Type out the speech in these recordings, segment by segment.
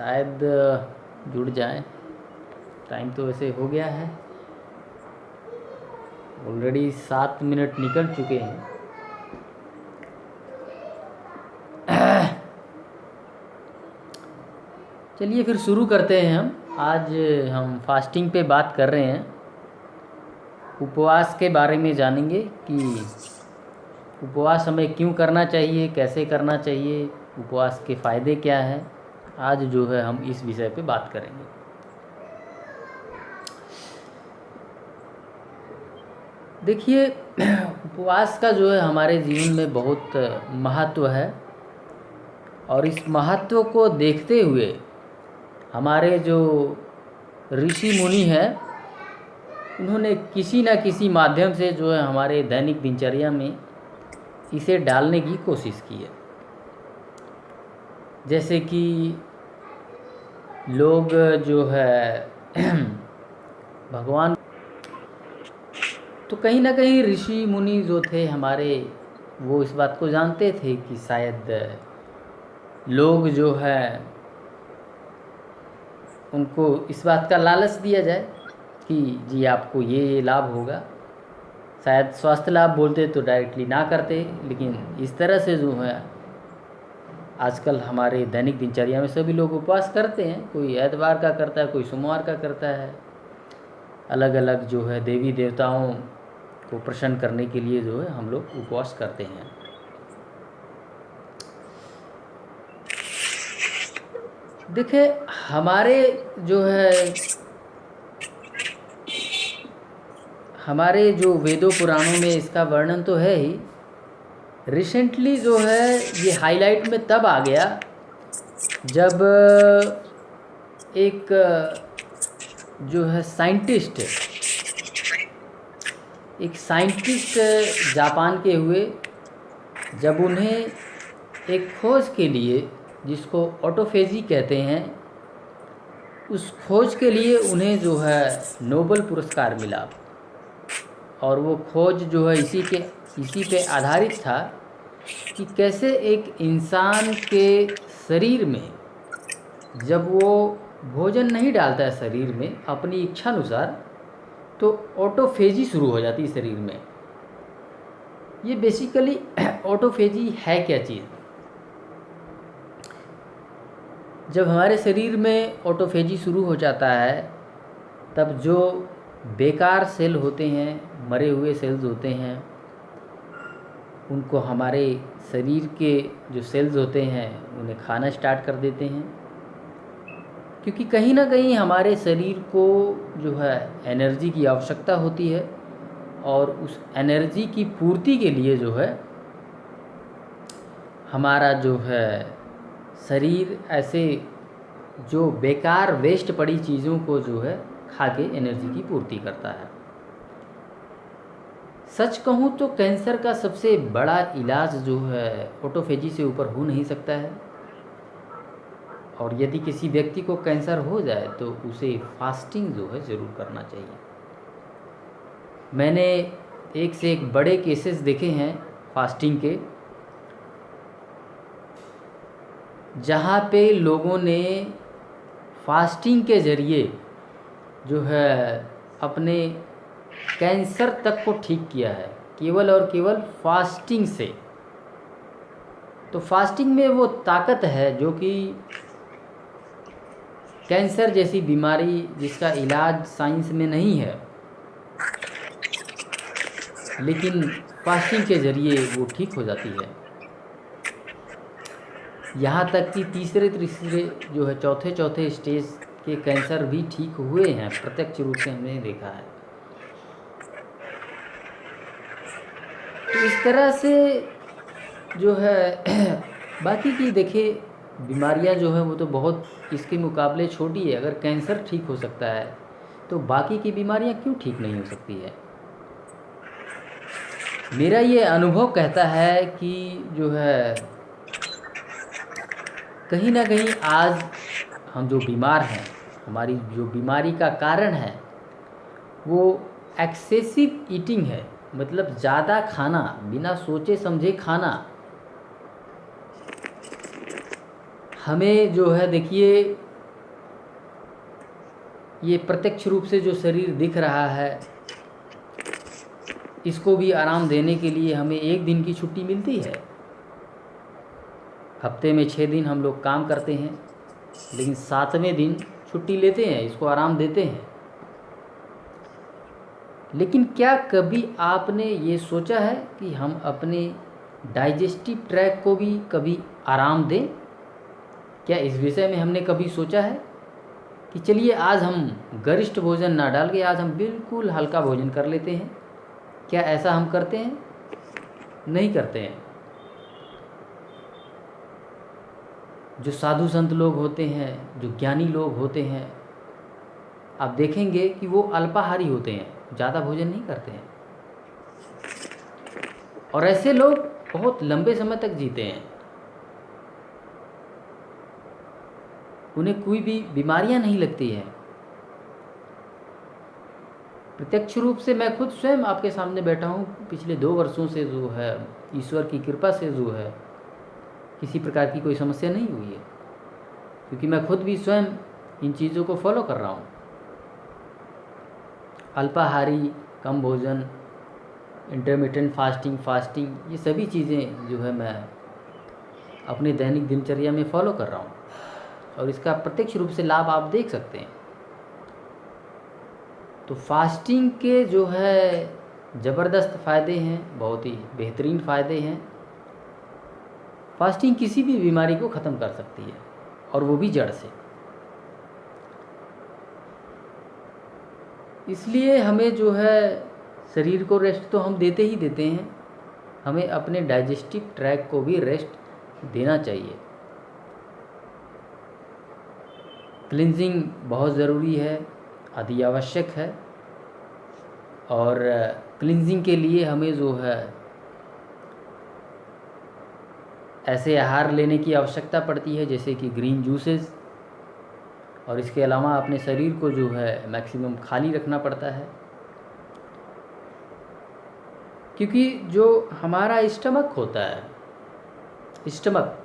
शायद जुड़ जाए। टाइम तो वैसे हो गया है, ऑलरेडी 7 मिनट निकल चुके हैं। चलिए फिर शुरू करते हैं। आज हम फास्टिंग पे बात कर रहे हैं। उपवास के बारे में जानेंगे कि उपवास हमें क्यों करना चाहिए, कैसे करना चाहिए, उपवास के फ़ायदे क्या हैं। आज जो है हम इस विषय पे बात करेंगे। देखिए, उपवास का जो है हमारे जीवन में बहुत महत्व है, और इस महत्व को देखते हुए हमारे जो ऋषि मुनि हैं, उन्होंने किसी न किसी माध्यम से जो है हमारे दैनिक दिनचर्या में इसे डालने की कोशिश की है। जैसे कि लोग जो है भगवान, तो कहीं ना कहीं ऋषि मुनि जो थे हमारे, वो इस बात को जानते थे कि शायद लोग जो है उनको इस बात का लालच दिया जाए कि जी आपको ये लाभ होगा। शायद स्वास्थ्य लाभ बोलते तो डायरेक्टली ना करते, लेकिन इस तरह से जो है आजकल हमारे दैनिक दिनचर्या में सभी लोग उपवास करते हैं। कोई एतवार का करता है, कोई सोमवार का करता है। अलग अलग जो है देवी देवताओं को प्रसन्न करने के लिए जो है हम लोग उपवास करते हैं। देखिए, हमारे जो है हमारे जो वेदों पुराणों में इसका वर्णन तो है ही। रिसेंटली जो है ये हाईलाइट में तब आ गया जब एक जो है साइंटिस्ट जापान के हुए, जब उन्हें एक खोज के लिए, जिसको ऑटोफेजी कहते हैं, उस खोज के लिए उन्हें जो है नोबेल पुरस्कार मिला। और वो खोज जो है इसी पे आधारित था कि कैसे एक इंसान के शरीर में जब वो भोजन नहीं डालता है शरीर में अपनी इच्छा अनुसार, तो ऑटोफेजी शुरू हो जाती है शरीर में। ये बेसिकली ऑटोफेजी है क्या चीज़? जब हमारे शरीर में ऑटोफेजी शुरू हो जाता है, तब जो बेकार सेल होते हैं, मरे हुए सेल्स होते हैं, उनको हमारे शरीर के जो सेल्स होते हैं उन्हें खाना स्टार्ट कर देते हैं। क्योंकि कहीं ना कहीं हमारे शरीर को जो है एनर्जी की आवश्यकता होती है, और उस एनर्जी की पूर्ति के लिए जो है हमारा जो है शरीर ऐसे जो बेकार वेस्ट पड़ी चीज़ों को जो है खा के एनर्जी की पूर्ति करता है। सच कहूँ तो कैंसर का सबसे बड़ा इलाज जो है ऑटोफेजी से ऊपर हो नहीं सकता है। और यदि किसी व्यक्ति को कैंसर हो जाए तो उसे फास्टिंग जो है ज़रूर करना चाहिए। मैंने एक से एक बड़े केसेस देखे हैं फास्टिंग के, जहाँ पे लोगों ने फास्टिंग के ज़रिए जो है अपने कैंसर तक को ठीक किया है, केवल और केवल फास्टिंग से। तो फास्टिंग में वो ताकत है जो कि कैंसर जैसी बीमारी जिसका इलाज साइंस में नहीं है, लेकिन फास्टिंग के ज़रिए वो ठीक हो जाती है। यहाँ तक कि तीसरे जो है चौथे स्टेज के कैंसर भी ठीक हुए हैं, प्रत्यक्ष रूप से हमने देखा है। तो इस तरह से जो है बाकी की देखिए बीमारियां जो है वो तो बहुत इसके मुकाबले छोटी है। अगर कैंसर ठीक हो सकता है तो बाकी की बीमारियां क्यों ठीक नहीं हो सकती है? मेरा ये अनुभव कहता है कि जो है कहीं ना कहीं आज हम जो बीमार हैं, हमारी जो बीमारी का कारण है वो एक्सेसिव ईटिंग है। मतलब ज़्यादा खाना, बिना सोचे समझे खाना। हमें जो है देखिए ये प्रत्यक्ष रूप से जो शरीर दिख रहा है, इसको भी आराम देने के लिए हमें 1 दिन की छुट्टी मिलती है। हफ्ते में 6 दिन हम लोग काम करते हैं, लेकिन 7वें दिन छुट्टी लेते हैं, इसको आराम देते हैं। लेकिन क्या कभी आपने ये सोचा है कि हम अपने डाइजेस्टिव ट्रैक को भी कभी आराम दें? क्या इस विषय में हमने कभी सोचा है कि चलिए आज हम गरिष्ठ भोजन ना डाल के आज हम बिल्कुल हल्का भोजन कर लेते हैं? क्या ऐसा हम करते हैं? नहीं करते हैं। जो साधु संत लोग होते हैं, जो ज्ञानी लोग होते हैं, आप देखेंगे कि वो अल्पाहारी होते हैं, ज़्यादा भोजन नहीं करते हैं, और ऐसे लोग बहुत लंबे समय तक जीते हैं। उन्हें कोई भी बीमारियां नहीं लगती हैं। प्रत्यक्ष रूप से मैं खुद स्वयं आपके सामने बैठा हूँ, पिछले 2 वर्षों से जो है ईश्वर की कृपा से जो है किसी प्रकार की कोई समस्या नहीं हुई है, क्योंकि मैं खुद भी स्वयं इन चीज़ों को फॉलो कर रहा हूँ। अल्पाहारी, कम भोजन, इंटरमिटेंट फास्टिंग, ये सभी चीज़ें जो है मैं अपने दैनिक दिनचर्या में फॉलो कर रहा हूँ, और इसका प्रत्यक्ष रूप से लाभ आप देख सकते हैं। तो फास्टिंग के जो है ज़बरदस्त फ़ायदे हैं, बहुत ही बेहतरीन फ़ायदे हैं। फास्टिंग किसी भी बीमारी को ख़त्म कर सकती है, और वो भी जड़ से। इसलिए हमें जो है शरीर को रेस्ट तो हम देते ही देते हैं, हमें अपने डाइजेस्टिव ट्रैक को भी रेस्ट देना चाहिए। क्लींजिंग बहुत ज़रूरी है, अति आवश्यक है, और क्लींजिंग के लिए हमें जो है ऐसे आहार लेने की आवश्यकता पड़ती है जैसे कि ग्रीन जूसेस, और इसके अलावा अपने शरीर को जो है मैक्सिमम खाली रखना पड़ता है, क्योंकि जो हमारा स्टमक होता है, स्टमक,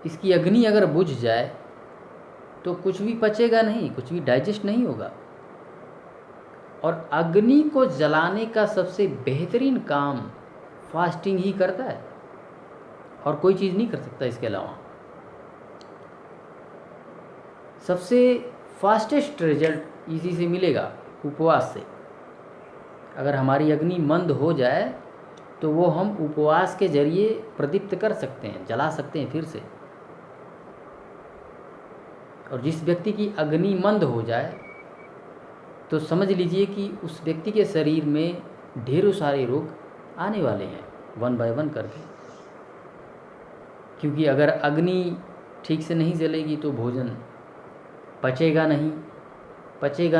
इसकी अग्नि अगर बुझ जाए तो कुछ भी पचेगा नहीं, कुछ भी डाइजेस्ट नहीं होगा। और अग्नि को जलाने का सबसे बेहतरीन काम फास्टिंग ही करता है, और कोई चीज़ नहीं कर सकता इसके अलावा। सबसे फास्टेस्ट रिजल्ट इसी से मिलेगा, उपवास से। अगर हमारी अग्नि मंद हो जाए तो वो हम उपवास के जरिए प्रदीप्त कर सकते हैं, जला सकते हैं फिर से। और जिस व्यक्ति की अग्नि मंद हो जाए तो समझ लीजिए कि उस व्यक्ति के शरीर में ढेरों सारे रोग आने वाले हैं, 1 बाय 1 करके। क्योंकि अगर अग्नि ठीक से नहीं जलेगी तो भोजन पचेगा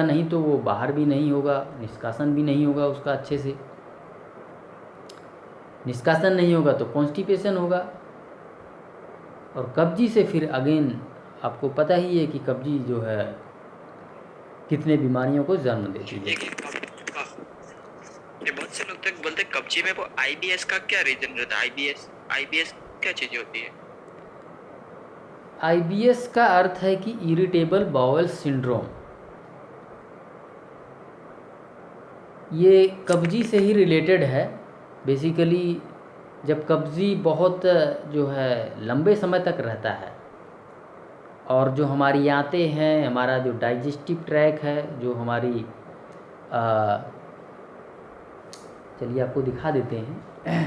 नहीं तो वो बाहर भी नहीं होगा, निष्कासन भी नहीं होगा उसका अच्छे से। निष्कासन नहीं होगा तो कॉन्स्टिपेशन होगा, और कब्जी से फिर अगेन आपको पता ही है कि कब्जी जो है कितने बीमारियों को जन्म देती है। ये बहुत से लोग तक बोलते हैं कब्जी में, वो आईबीएस का क्या रीजन रहता है? आईबीएस क्या चीज़ होती है? आईबीएस का अर्थ है कि इरिटेबल बाउल सिंड्रोम। ये कब्जी से ही रिलेटेड है बेसिकली। जब कब्जी बहुत जो है लंबे समय तक रहता है, और जो हमारी आंतें हैं, हमारा जो डाइजेस्टिव ट्रैक है, जो हमारी चलिए आपको दिखा देते हैं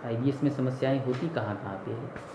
आईबीएस में समस्याएं होती कहाँ पे है।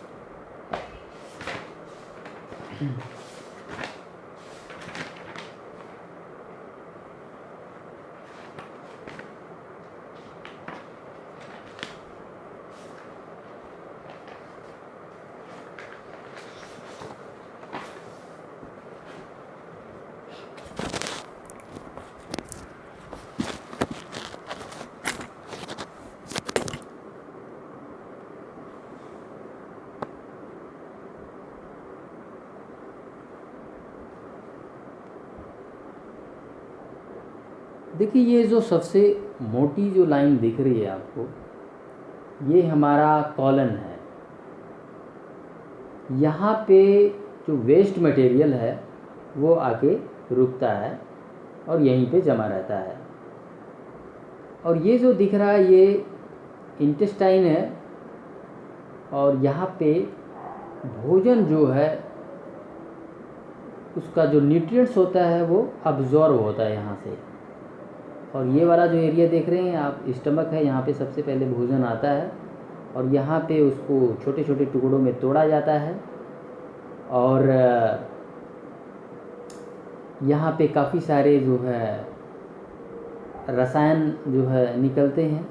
देखिए, ये जो सबसे मोटी जो लाइन दिख रही है आपको, ये हमारा कॉलन है। यहाँ पे जो वेस्ट मटेरियल है वो आके रुकता है और यहीं पे जमा रहता है। और ये जो दिख रहा है ये इंटेस्टाइन है, और यहाँ पे भोजन जो है उसका जो न्यूट्रिएंट्स होता है वो अब्जॉर्ब होता है यहाँ से। और ये वाला जो एरिया देख रहे हैं आप, स्टमक है, यहाँ पे सबसे पहले भोजन आता है और यहाँ पे उसको छोटे छोटे टुकड़ों में तोड़ा जाता है और यहाँ पे काफ़ी सारे जो है रसायन जो है निकलते हैं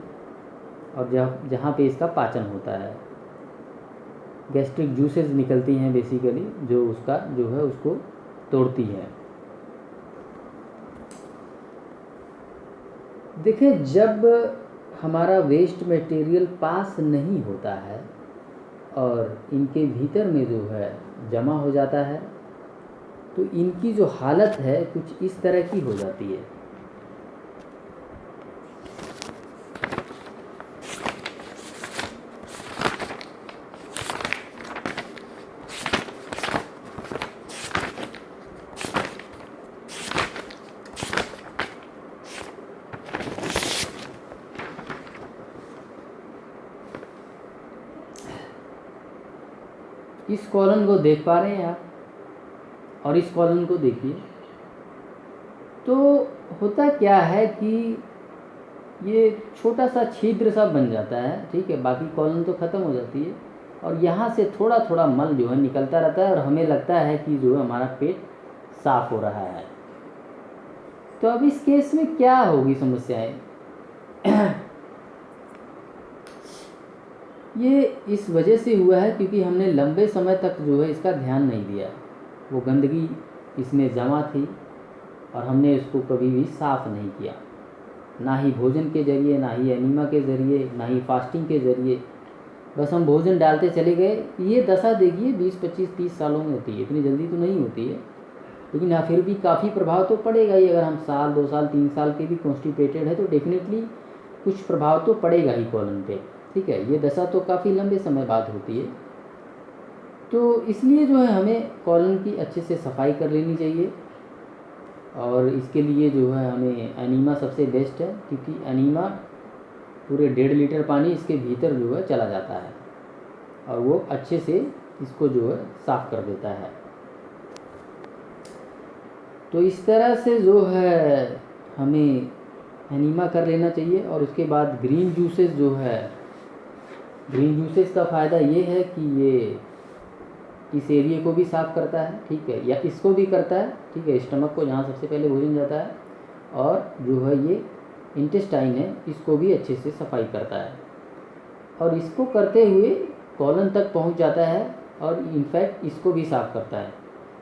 और जहाँ पे इसका पाचन होता है। गैस्ट्रिक जूसेस निकलती हैं बेसिकली, जो उसका जो है उसको तोड़ती है। देखिए, जब हमारा वेस्ट मटेरियल पास नहीं होता है और इनके भीतर में जो है जमा हो जाता है तो इनकी जो हालत है कुछ इस तरह की हो जाती है। इस कॉलम को देख पा रहे हैं आप, और इस कॉलम को देखिए। तो होता क्या है कि ये छोटा सा छिद्र सा बन जाता है, ठीक है, बाकी कॉलम तो ख़त्म हो जाती है और यहाँ से थोड़ा थोड़ा मल जो है निकलता रहता है और हमें लगता है कि जो है हमारा पेट साफ हो रहा है। तो अब इस केस में क्या होगी समस्याएं? ये इस वजह से हुआ है क्योंकि हमने लंबे समय तक जो है इसका ध्यान नहीं दिया। वो गंदगी इसमें जमा थी और हमने इसको कभी भी साफ़ नहीं किया, ना ही भोजन के ज़रिए, ना ही एनीमा के ज़रिए, ना ही फास्टिंग के ज़रिए। बस हम भोजन डालते चले गए। ये दशा देखिए 20, 25, 30 सालों में होती है, इतनी जल्दी तो नहीं होती है, लेकिन हाँ फिर भी काफ़ी प्रभाव तो पड़ेगा ही। अगर हम साल, 2 साल, 3 साल के भी कॉन्स्टिपेटेड है तो डेफिनेटली कुछ प्रभाव तो पड़ेगा ही कॉलन पे, ठीक है। ये दशा तो काफ़ी लंबे समय बाद होती है। तो इसलिए जो है हमें कॉलन की अच्छे से सफाई कर लेनी चाहिए और इसके लिए जो है हमें एनीमा सबसे बेस्ट है, क्योंकि एनीमा पूरे 1.5 लीटर पानी इसके भीतर जो है चला जाता है और वो अच्छे से इसको जो है साफ़ कर देता है। तो इस तरह से जो है हमें एनीमा कर लेना चाहिए। और उसके बाद ग्रीन जूसेस जो है, ग्रीन जूसेस का फ़ायदा ये है कि ये इस एरिया को भी साफ़ करता है, ठीक है, या इसको भी करता है, ठीक है, स्टमक को जहाँ सबसे पहले भोजन जाता है, और जो है ये इंटेस्टाइन है इसको भी अच्छे से सफाई करता है और इसको करते हुए कॉलन तक पहुँच जाता है और इनफैक्ट इसको भी साफ़ करता है।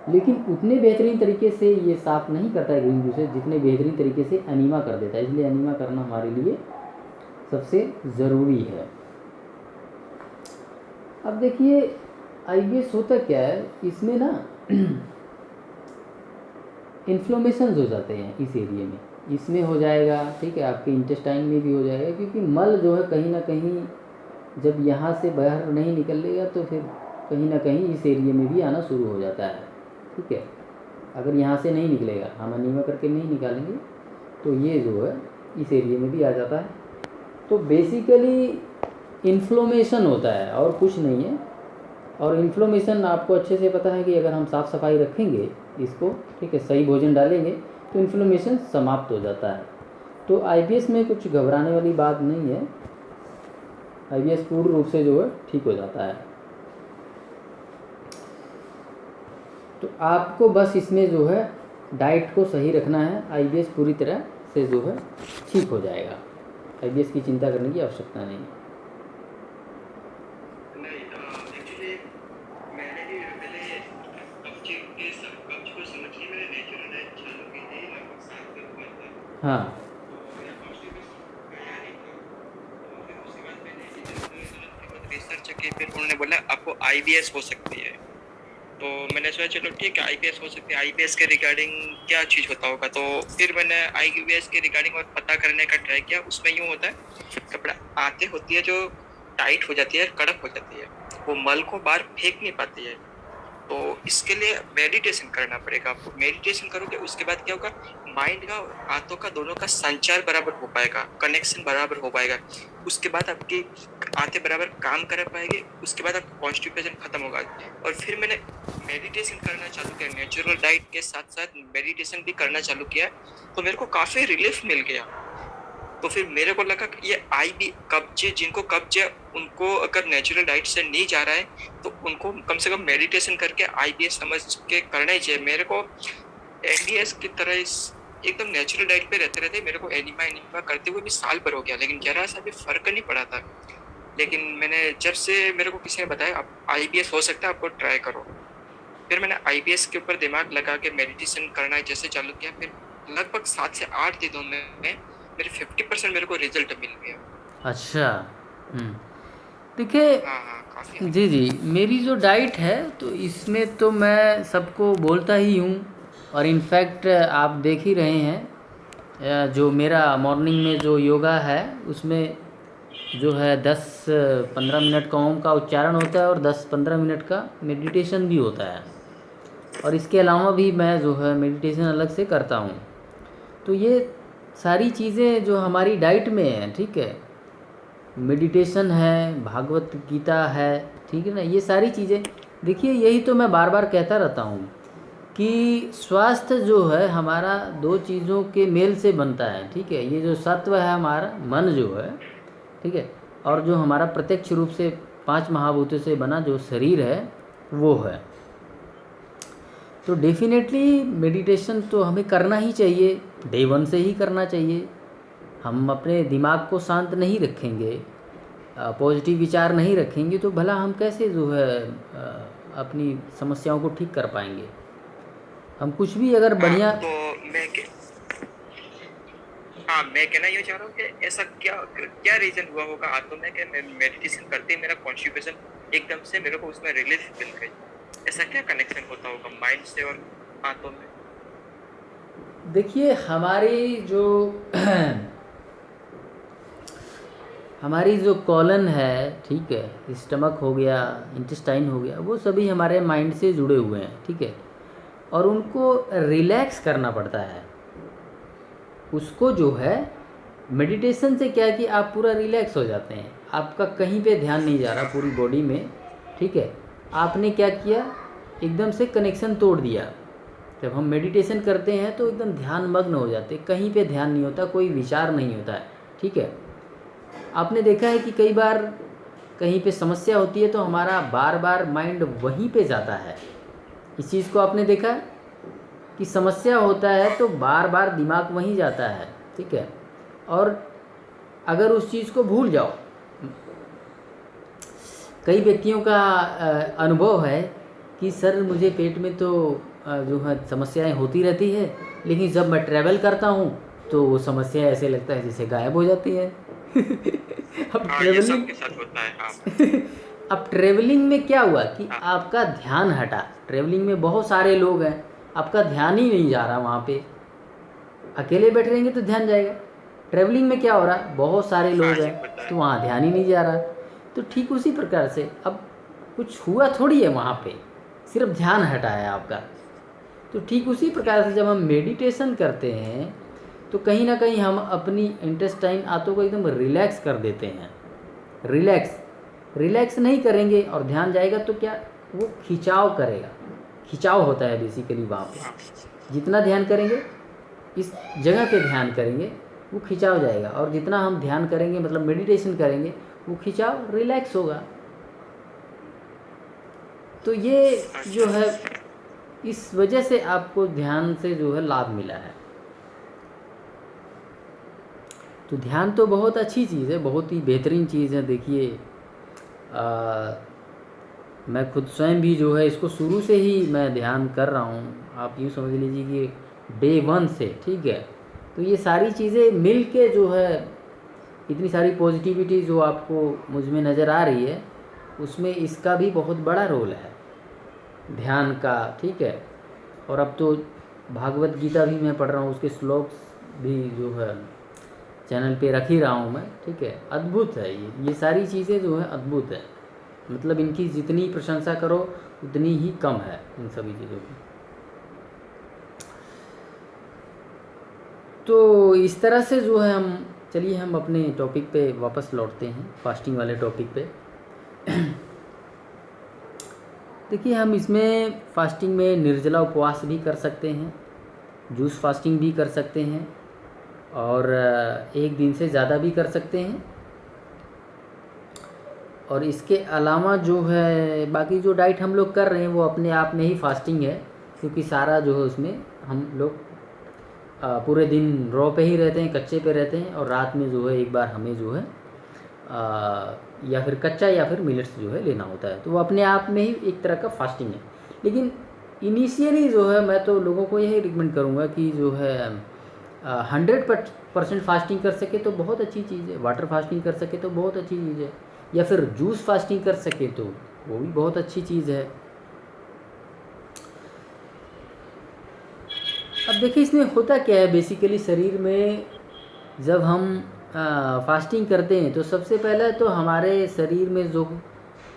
लेकिन उतने बेहतरीन तरीके से ये साफ़ नहीं करता है ग्रीन जूसेस जितने बेहतरीन तरीके से एनीमा कर देता है। इसलिए एनीमा करना हमारे लिए सबसे ज़रूरी है। अब देखिए IBS होता क्या है, इसमें ना इन्फ्लोमेशंस हो जाते हैं इस एरिया में, इसमें हो जाएगा, ठीक है, आपके इंटेस्टाइन में भी हो जाएगा, क्योंकि मल जो है कहीं ना कहीं जब यहाँ से बाहर नहीं निकलेगा तो फिर कहीं ना कहीं इस एरिया में भी आना शुरू हो जाता है, ठीक है। अगर यहाँ से नहीं निकलेगा, हम एनीमा करके नहीं निकालेंगे तो ये जो है इस एरिया में भी आ जाता है। तो बेसिकली इन्फ्लोमेशन होता है और कुछ नहीं है। और इन्फ्लोमेशन आपको अच्छे से पता है कि अगर हम साफ़ सफाई रखेंगे इसको, ठीक है, सही भोजन डालेंगे तो इन्फ्लोमेशन समाप्त हो जाता है। तो IBS में कुछ घबराने वाली बात नहीं है, IBS पूर्ण रूप से जो है ठीक हो जाता है। तो आपको बस इसमें जो है डाइट को सही रखना है, IBS पूरी तरह से जो है ठीक हो जाएगा। IBS की चिंता करने की आवश्यकता नहीं है। हाँ, रिसर्च की, फिर उन्होंने बोला आपको IBS हो सकती है। तो मैंने सोचा चलो ठीक है IBS हो सकती है, IBS के रिगार्डिंग क्या चीज़ होता होगा। तो फिर मैंने IBS के रिगार्डिंग और पता करने का ट्राई किया। उसमें यूँ होता है, कपड़ा आते होती है जो टाइट हो जाती है, कड़क हो जाती है, वो मल को बाहर फेंक नहीं पाती है, तो इसके लिए मेडिटेशन करना पड़ेगा आपको। मेडिटेशन करोगे उसके बाद क्या होगा, माइंड का और हाथों का दोनों का संचार बराबर हो पाएगा, कनेक्शन बराबर हो पाएगा। उसके बाद आपकी आंखें बराबर काम कर पाएगी, उसके बाद आपका कॉन्स्टिपेशन खत्म होगा। और फिर मैंने मेडिटेशन करना चालू किया, नेचुरल डाइट के साथ साथ मेडिटेशन भी करना चालू किया, तो मेरे को काफी रिलीफ मिल गया। तो फिर मेरे को लगा कि ये आईबी कब्जे, जिनको कब्ज है उनको अगर नेचुरल डाइट से नहीं जा रहा है तो उनको कम से कम मेडिटेशन करके आईबीएस समझ के करना ही चाहिए। मेरे को एनडीएस की तरह एकदम नेचुरल डाइट पे रहते रहते मेरे को एनिमा करते हुए भी साल भर हो गया, लेकिन जरा सा भी फर्क नहीं पड़ा था। लेकिन मैंने जब से मेरे को किसी ने बताया आप आईबीएस हो सकता है, आपको ट्राई करो, फिर मैंने आईबीएस के ऊपर दिमाग लगा के मेडिटेशन करना जैसे चालू किया, फिर लगभग 7 से 8 दिनों में मेरे 50% मेरे को रिजल्ट मिल गया। अच्छा। देखिए, हाँ हाँ काफ़ी। जी जी, मेरी जो डाइट है तो इसमें तो मैं सबको बोलता ही हूँ, और इनफैक्ट आप देख ही रहे हैं जो मेरा मॉर्निंग में जो योगा है उसमें जो है 10-15 मिनट का ओम का उच्चारण होता है और 10-15 मिनट का मेडिटेशन भी होता है, और इसके अलावा भी मैं जो है मेडिटेशन अलग से करता हूँ। तो ये सारी चीज़ें जो हमारी डाइट में हैं, ठीक है, मेडिटेशन है, भागवत गीता है, ठीक है ना, ये सारी चीज़ें, देखिए यही तो मैं बार बार कहता रहता हूँ कि स्वास्थ्य जो है हमारा दो चीज़ों के मेल से बनता है, ठीक है। ये जो सत्व है हमारा मन जो है, ठीक है, और जो हमारा प्रत्यक्ष रूप से 5 महाभूतों से बना जो शरीर है वो है। तो डेफिनेटली मेडिटेशन तो हमें करना ही चाहिए, डे 1 से ही करना चाहिए। हम अपने दिमाग को शांत नहीं रखेंगे, पॉजिटिव विचार नहीं रखेंगे, तो भला हम कैसे जो है अपनी समस्याओं को ठीक कर पाएंगे। हम कुछ भी अगर बढ़िया तो मैं कहना ये चाह रहा हूँ कि ऐसा क्या क्या रीजन हुआ होगा हाथों में कि मैं मेडिटेशन करते ही मेरा कॉन्स्टिपेशन एकदम से मेरे को उसमें रिलीफ मिल गई। ऐसा क्या कनेक्शन होता होगा माइंड से और हाथों में? देखिए, हमारी जो कॉलन है, ठीक है, स्टमक हो गया, इंटेस्टाइन हो गया, वो सभी हमारे माइंड से जुड़े हुए हैं, ठीक है, और उनको रिलैक्स करना पड़ता है। उसको जो है मेडिटेशन से क्या है कि आप पूरा रिलैक्स हो जाते हैं, आपका कहीं पे ध्यान नहीं जा रहा पूरी बॉडी में, ठीक है। आपने क्या किया, एकदम से कनेक्शन तोड़ दिया। जब हम मेडिटेशन करते हैं तो एकदम ध्यान मग्न हो जाते, कहीं पे ध्यान नहीं होता, कोई विचार नहीं होता है, ठीक है। आपने देखा है कि कई बार कहीं पे समस्या होती है तो हमारा बार बार माइंड वहीं पे जाता है। इस चीज़ को आपने देखा है कि समस्या होता है तो बार बार दिमाग वहीं जाता है, ठीक है। और अगर उस चीज़ को भूल जाओ, कई व्यक्तियों का अनुभव है कि सर मुझे पेट में तो जो है समस्याएं होती रहती है, लेकिन जब मैं ट्रैवल करता हूँ तो वो समस्या ऐसे लगता है जैसे गायब हो जाती है। अब ये ट्रेवलिंग सबके साथ होता है। हाँ अब ट्रेवलिंग में क्या हुआ कि हाँ आपका ध्यान हटा, ट्रेवलिंग में बहुत सारे लोग हैं, आपका ध्यान ही नहीं जा रहा वहाँ पे। अकेले बैठे रहेंगे तो ध्यान जाएगा, ट्रेवलिंग में क्या हो रहा है, बहुत सारे लोग ये हैं पता है। तो वहाँ ध्यान ही नहीं जा रहा। तो ठीक उसी प्रकार से अब कुछ हुआ थोड़ी है वहाँ पे, सिर्फ ध्यान हटा है आपका। तो ठीक उसी प्रकार से जब हम मेडिटेशन करते हैं तो कहीं ना कहीं हम अपनी इंटेस्टाइन आंतों को एकदम रिलैक्स कर देते हैं। रिलैक्स नहीं करेंगे और ध्यान जाएगा तो क्या, वो खिंचाव करेगा, खिंचाव होता है बेसिकली वहाँ पे। जितना ध्यान करेंगे, इस जगह पे ध्यान करेंगे, वो खिंचाव जाएगा, और जितना हम ध्यान करेंगे मतलब मेडिटेशन करेंगे, वो खिंचाव रिलैक्स होगा। तो ये जो है इस वजह से आपको ध्यान से जो है लाभ मिला है। तो ध्यान तो बहुत अच्छी चीज़ है, बहुत ही बेहतरीन चीज़ है। देखिए मैं खुद स्वयं भी जो है इसको शुरू से ही मैं ध्यान कर रहा हूँ, आप यूँ समझ लीजिए कि डे 1 से, ठीक है। तो ये सारी चीज़ें मिल के जो है इतनी सारी पॉजिटिविटी जो आपको मुझ में नज़र आ रही है, उसमें इसका भी बहुत बड़ा रोल है ध्यान का, ठीक है। और अब तो भागवत गीता भी मैं पढ़ रहा हूँ, उसके श्लोक भी जो है चैनल पे रख ही रहा हूँ मैं, ठीक है। अद्भुत है ये सारी चीज़ें जो है अद्भुत है। मतलब इनकी जितनी प्रशंसा करो उतनी ही कम है इन सभी चीज़ों की। तो इस तरह से जो है चलिए हम अपने टॉपिक पे वापस लौटते हैं, फास्टिंग वाले टॉपिक पे। देखिए, हम इसमें फास्टिंग में निर्जला उपवास भी कर सकते हैं, जूस फास्टिंग भी कर सकते हैं, और एक दिन से ज़्यादा भी कर सकते हैं। और इसके अलावा जो है बाकी जो डाइट हम लोग कर रहे हैं वो अपने आप में ही फास्टिंग है, क्योंकि सारा जो है उसमें हम लोग पूरे दिन रॉ पे ही रहते हैं, कच्चे पे रहते हैं, और रात में जो है एक बार हमें जो है या फिर कच्चा या फिर मिलेट्स जो है लेना होता है। तो वो अपने आप में ही एक तरह का फास्टिंग है। लेकिन इनिशियली जो है मैं तो लोगों को यही रिकमेंड करूँगा कि जो है 100% फास्टिंग कर सके तो बहुत अच्छी चीज़ है, वाटर फास्टिंग कर सके तो बहुत अच्छी चीज़ है, या फिर जूस फास्टिंग कर सके तो वो भी बहुत अच्छी चीज़ है। अब देखिए, इसमें होता क्या है बेसिकली, शरीर में जब हम फास्टिंग करते हैं तो सबसे पहले तो हमारे शरीर में जो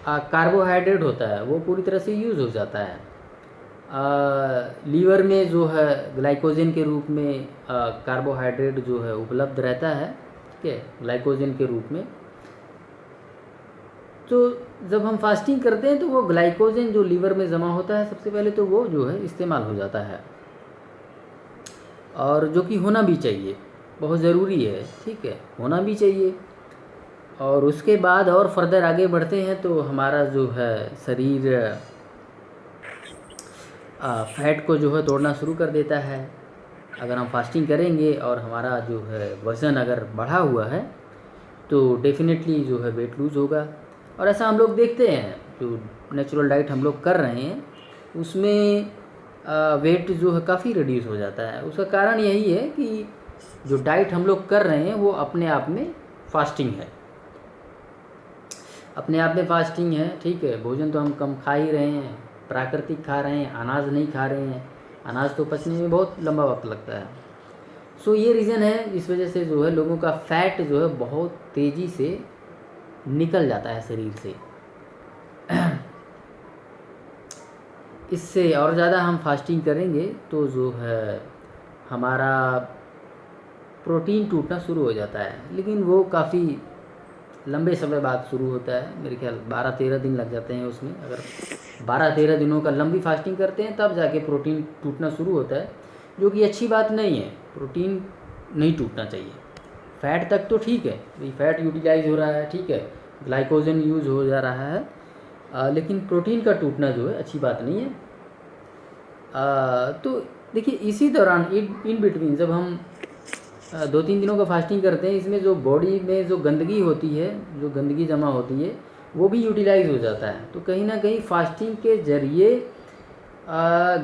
कार्बोहाइड्रेट होता है वो पूरी तरह से यूज़ हो जाता है। लीवर में जो है ग्लाइकोजन के रूप में कार्बोहाइड्रेट जो है उपलब्ध रहता है, ठीक है, ग्लाइकोजन के रूप में। तो जब हम फास्टिंग करते हैं तो वो ग्लाइकोजन जो लीवर में जमा होता है सबसे पहले तो वो जो है इस्तेमाल हो जाता है, और जो कि होना भी चाहिए, बहुत ज़रूरी है, ठीक है, होना भी चाहिए। और उसके बाद और फर्दर आगे बढ़ते हैं तो हमारा जो है शरीर फैट को जो है तोड़ना शुरू कर देता है। अगर हम फास्टिंग करेंगे और हमारा जो है वज़न अगर बढ़ा हुआ है तो डेफिनेटली जो है वेट लूज़ होगा। और ऐसा हम लोग देखते हैं, जो नेचुरल डाइट हम लोग कर रहे हैं उसमें वेट जो है काफ़ी रिड्यूस हो जाता है। उसका कारण यही है कि जो डाइट हम लोग कर रहे हैं वो अपने आप में फास्टिंग है, अपने आप में फास्टिंग है, ठीक है। भोजन तो हम कम खा ही रहे हैं, प्राकृतिक खा रहे हैं, अनाज नहीं खा रहे हैं, अनाज तो पचने में बहुत लंबा वक्त लगता है। सो ये रीज़न है, इस वजह से जो है लोगों का फैट जो है बहुत तेज़ी से निकल जाता है शरीर से। इससे और ज़्यादा हम फास्टिंग करेंगे तो जो है हमारा प्रोटीन टूटना शुरू हो जाता है, लेकिन वो काफ़ी लंबे समय बाद शुरू होता है। मेरे ख्याल 12-13 दिन लग जाते हैं उसमें। अगर 12-13 दिनों का लंबी फास्टिंग करते हैं तब जाके प्रोटीन टूटना शुरू होता है, जो कि अच्छी बात नहीं है। प्रोटीन नहीं टूटना चाहिए। फ़ैट तक तो ठीक है, फैट यूटिलाइज हो रहा है, ठीक है, ग्लाइकोजन यूज़ हो जा रहा है, लेकिन प्रोटीन का टूटना जो है अच्छी बात नहीं है। तो देखिए, इसी दौरान इन बिटवीन जब हम 2-3 दिनों का फास्टिंग करते हैं, इसमें जो बॉडी में जो गंदगी होती है, जो गंदगी जमा होती है, वो भी यूटिलाइज हो जाता है। तो कहीं ना कहीं फास्टिंग के ज़रिए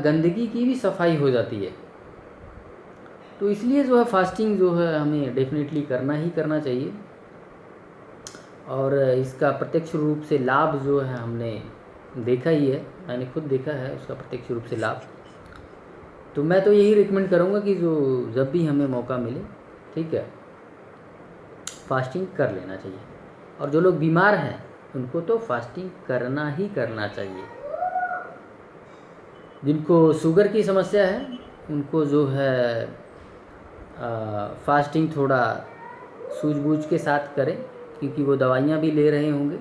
गंदगी की भी सफाई हो जाती है। तो इसलिए जो है फास्टिंग जो है हमें डेफिनेटली करना ही करना चाहिए, और इसका प्रत्यक्ष रूप से लाभ जो है हमने देखा ही है, मैंने खुद देखा है उसका प्रत्यक्ष रूप से लाभ। तो मैं तो यही रिकमेंड करूँगा कि जो जब भी हमें मौका मिले, ठीक है, फास्टिंग कर लेना चाहिए। और जो लोग बीमार हैं उनको तो फास्टिंग करना ही करना चाहिए। जिनको शुगर की समस्या है उनको जो है फास्टिंग थोड़ा सूझबूझ के साथ करें, क्योंकि वो दवाइयाँ भी ले रहे होंगे।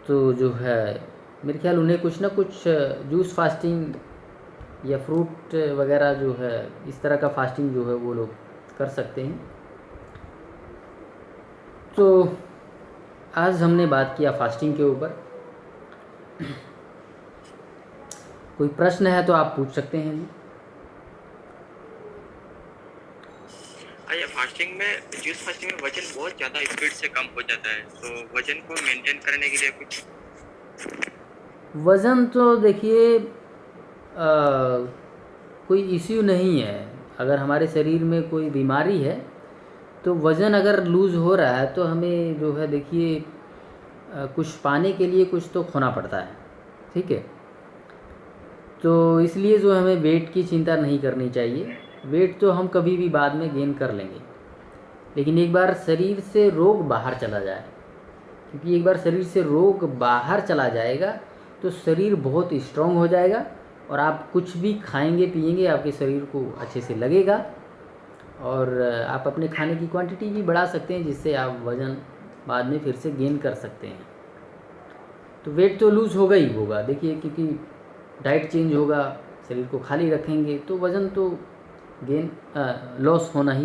तो जो है मेरे ख्याल उन्हें कुछ ना कुछ जूस फास्टिंग या फ्रूट वगैरह जो है इस तरह का फास्टिंग जो है वो लोग कर सकते हैं। तो आज हमने बात किया फास्टिंग के ऊपर। कोई प्रश्न है तो आप पूछ सकते हैं जी। फास्टिंग में, जूस फास्टिंग में वजन बहुत ज़्यादा स्पीड से कम हो जाता है, तो वजन को मेंटेन करने के लिए कुछ? वज़न तो देखिए कोई इश्यू नहीं है। अगर हमारे शरीर में कोई बीमारी है तो वज़न अगर लूज़ हो रहा है तो हमें जो है देखिए कुछ पाने के लिए कुछ तो खोना पड़ता है, ठीक है। तो इसलिए जो हमें वेट की चिंता नहीं करनी चाहिए। वेट तो हम कभी भी बाद में गेन कर लेंगे, लेकिन एक बार शरीर से रोग बाहर चला जाए, क्योंकि एक बार शरीर से रोग बाहर चला जाएगा तो शरीर बहुत स्ट्रांग हो जाएगा और आप कुछ भी खाएंगे पिएंगे आपके शरीर को अच्छे से लगेगा और आप अपने खाने की क्वांटिटी भी बढ़ा सकते हैं, जिससे आप वज़न बाद में फिर से गेन कर सकते हैं। तो वेट तो लूज़ होगा ही होगा, देखिए, क्योंकि डाइट चेंज होगा, शरीर को खाली रखेंगे तो वज़न तो गेन लॉस होना ही